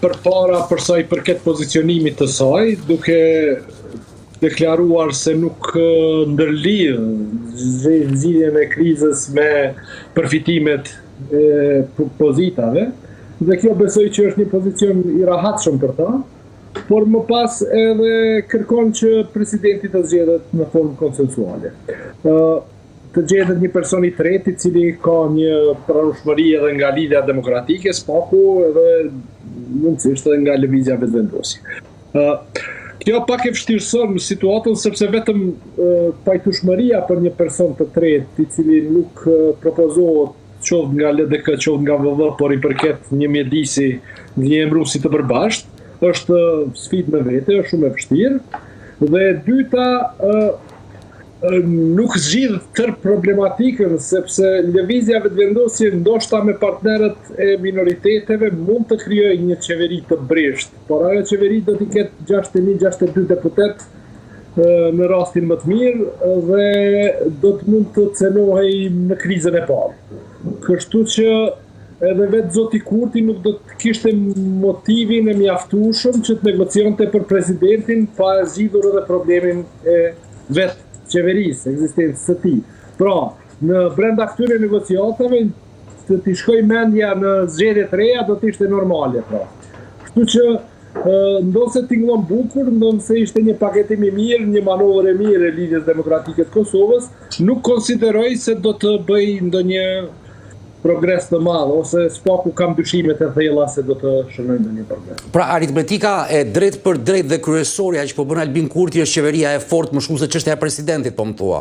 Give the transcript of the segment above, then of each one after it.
përpara për sa i përket pozicionimit të saj, duke deklaruar se nuk ndërlidh zgjidhjen e krizës me përfitimet e pozitave, dhe kjo besoj që është një pozicion i rahatshëm për ta, por më pas edhe kërkon që presidenti të zgjedhet në formë konsensuale. Të gjendet një person i tretë i cili ka një pranueshmëri edhe nga Lidhja Demokratike, SPAK-u, edhe mundësisht edhe nga Lëvizja Vetëvendosje. Kjo pak e vështirëson situatën sepse vetëm pajtueshmëria për një person të tretë i cili nuk propozohet qoftë nga LDK, qoftë nga VV, por i përket një mjedisi, një emëruesi të përbashkët, është sfidë me vete, është shumë e vështirë. Dhe e dyta, nuk zgjidh tërë problematikën, sepse Lëvizja Vetëvendosje ndoshta me partnerët e minoriteteve mund të krijojë një qeveri të breshtë, por ajo qeveri do t'i ketë 61-62 deputet në rastin më të mirë dhe do të mund të cenohej në krizën e parë. Kështu që edhe vetë zoti Kurti nuk do të kishte motivin e mjaftueshëm që të negocionte për presidentin pa zgjidhur edhe problemin e vetë qeverisë, ekzistencës së tij. Pra, në brenda këtyre negociatave, të t'i shkoj mendja në zgjedhje të reja do të ishte normale, pra. Kështu që ndonse tingëllon bukur, ndonse ishte një paketim i mirë, një manovër e mirë e Lidhjes Demokratike të Kosovës, nuk konsideroj se do të bëj ndonjë progres të madh, ose SPAK-u kam dyshimet e thella se do të shënojnë ndonjë progres. Pra aritmetika e drejt për drejt dhe kryesorja që po bën Albin Kurti është qeveria e fortë më shumë se çështja e presidentit, po më thua.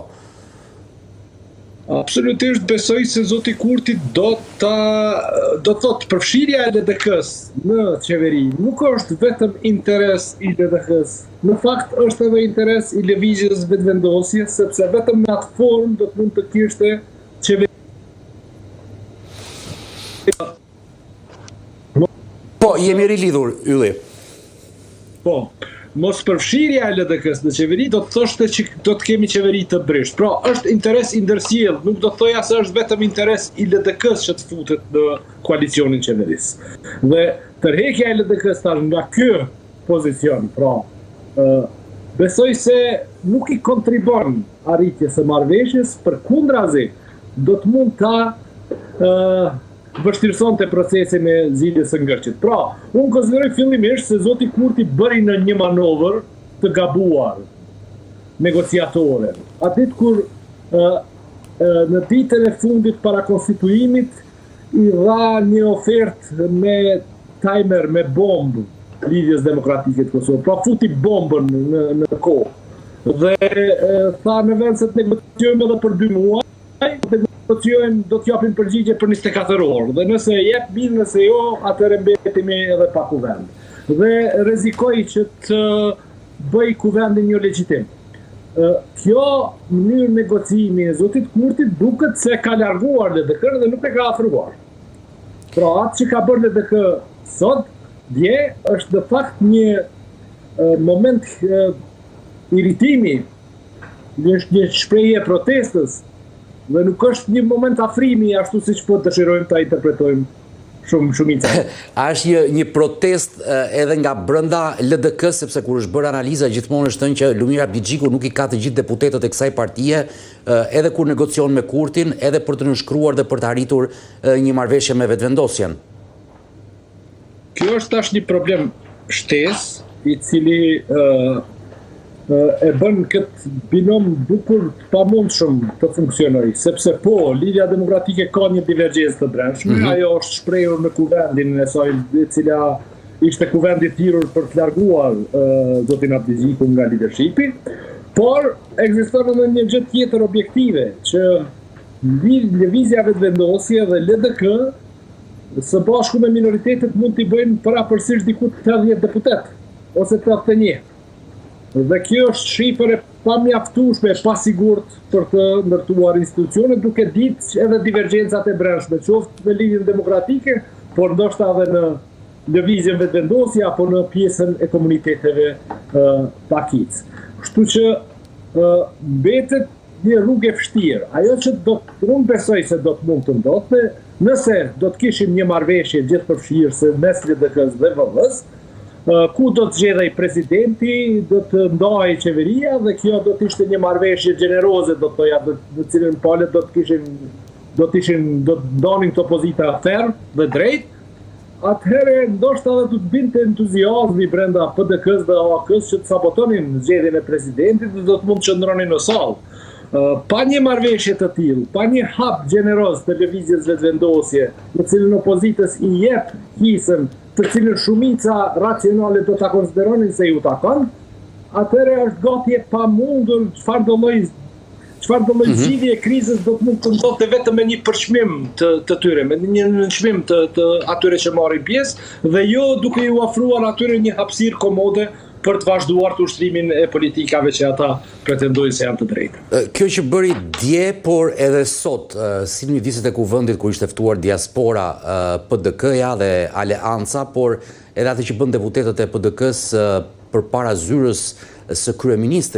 Absolutisht besoj se zoti Kurti do thotë përfshirja e LDK-s në qeveri nuk është vetëm interes i LDK-s. Në fakt është edhe interes i Lëvizjes Vetëvendosje, sepse vetëm në atë formë do të mund të kishte qeveri. Po, jemi rilidhur, Ylli. Po, mos përfshirja e LDK-s në qeveri do të thoshte që do të kemi qeveri të breshtë. Pra, është interes i ndërsjellë, nuk do të thoja se është vetëm interes i LDK-s që të futet në koalicionin qeverisë. Dhe tërheqja e LDK-s tash nga ky pozicion, pra, besoj se nuk i kontribon arritjes së marrëveshjes, përkundrazi do të mund ta vështirësonte procesin e zgjidhjes së ngërçit. Pra, unë konsideroj fillimisht se zoti Kurti bëri në një manovër të gabuar negociatore. Atë kur në ditën e fundit para konstituimit i dha një ofertë me timer, me bombë Lidhjes Demokratike të Kosovës. Pra futi bombën në kohë. Dhe tha në vend se të negociojmë edhe për 2 muaj, do të japim përgjigje për 24 orë. Dhe nëse jep mirë, nëse jo, atëherë mbetemi edhe pa kuvend. Dhe rrezikoi që të bëj kuvendin një legjitim. Kjo mënyrë negocimi e zotit Kurti duket se ka larguar LDK-n dhe nuk e ka afruar. Pra atë që ka bërë LDK sot, dje, është në fakt një moment irritimi, një shprehje protestës, dhe nuk është një moment afrimi ashtu siç po dëshirojmë ta interpretojmë shumica. A është një protest edhe nga brenda LDK, sepse kur është bërë analiza gjithmonë është thënë që Lumira Bixhiku nuk i ka të gjithë deputetët e kësaj partie, edhe kur negocion me Kurtin, edhe për të nënshkruar dhe për të arritur një marrëveshje me Vetëvendosjen. Kjo është tash një problem shtesë i cili e bën këtë binom bukur të pamundshëm të funksionojë, sepse po, Lidhja Demokratike ka një divergjencë të brendshme, ajo është shprehur në kuvendin e saj, e cila ishte kuvendi thirrur për të larguar zotin Bixhiku nga leadershipi, por ekziston edhe një gjë tjetër objektive, që Lëvizja Vetëvendosje dhe LDK së bashku me minoritetet mund t'i bëjnë parapërsisht diku 80 deputet, ose 81. Dhe kjo është shifër e pamjaftueshme, e pasigurt për të ndërtuar institucionet, duke ditë edhe divergjencat e brendshme, qoftë në Lidhjen Demokratike, por ndoshta edhe në Lëvizjen Vetëvendosje apo në pjesën e komuniteteve pakic. Kështu që mbetet një rrugë e vështirë. Ajo që unë besoj se do të mund të ndodhte, Nëse do të kishim një marrëveshje gjithëpërfshirëse mes LDK-s dhe VL-s, ku do të zgjedhej presidenti, do të ndahej qeveria dhe kjo do të ishte një marrëveshje gjeneroze, do të thoja, në cilën palët do të ndonin këto pozita ferm dhe drejt. Atëherë ndoshta edhe do të binte entuziazmi brenda PDK-s dhe AK-s që të sabotonin zgjedhjen e presidentit dhe do të mund të qëndronin në sallë. Pa një marrëveshje të tillë, pa një hap gjeneroz të lëvizjes vetëvendosje, në cilën opozitës i jep hisën, të cilën shumica racionale do ta konsideronin se ju takon, atëherë është gati e pamundur çfarë do lloj zgjidhje e krizës do të mund të ndodhte vetëm me një përçmim të tyre, me një nënçmim të atyre që marrin pjesë dhe jo duke ju ofruar atyre një hapësirë komode për të vazhduar të ushtrimin e politikave që ata pretendojnë se janë të drejtë. Kjo që bëri dje, por edhe sot, si një visit e kuvendit kur ishte ftuar diaspora PDK-ja dhe Aleanca, por edhe atë që bën deputetët e PDK-s përpara zyrës së kryeministrit,